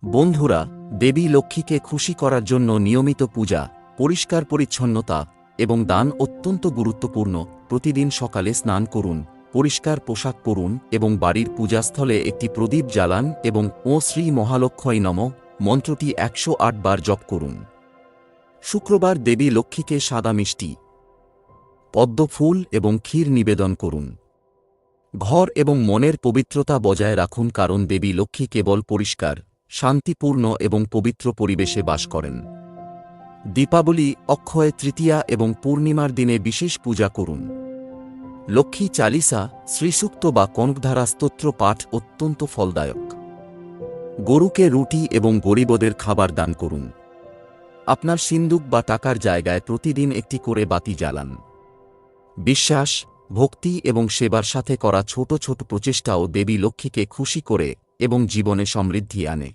বন্ধুরা, দেবী লক্ষ্মীকে খুশি করার জন্য নিয়মিত পূজা, পরিষ্কার পরিচ্ছন্নতা এবং দান অত্যন্ত গুরুত্বপূর্ণ। প্রতিদিন সকালে স্নান করুন, পরিষ্কার পোশাক পরুন এবং বাড়ির পূজাস্থলে একটি প্রদীপ জ্বালান এবং ও শ্রী মহালক্ষ্মী নমঃ মন্ত্রটি ১০৮ বার জপ করুন। শুক্রবার দেবী লক্ষ্মীকে সাদা মিষ্টি, পদ্ম ফুল এবং ক্ষীর নিবেদন করুন। ঘর এবং মনের পবিত্রতা বজায় রাখুন, কারণ দেবী লক্ষ্মী কেবল পরিষ্কার, শান্তিপূর্ণ এবং পবিত্র পরিবেশে বাস করেন। দীপাবলি, অক্ষয় তৃতীয়া এবং পূর্ণিমার দিনে বিশেষ পূজা করুন। লক্ষ্মী চালিসা, শ্রীসূক্ত বা কনকধারা স্তোত্র পাঠ অত্যন্ত ফলদায়ক। গরুকে রুটি এবং গরিবদের খাবার দান করুন। আপনার সিন্দুক বা টাকার জায়গায় প্রতিদিন একটি করে বাতি জ্বালান। বিশ্বাস, ভক্তি এবং সেবার সাথে করা ছোট ছোট প্রচেষ্টাও দেবী লক্ষ্মীকে খুশি করে এবং জীবনে সমৃদ্ধি আনে।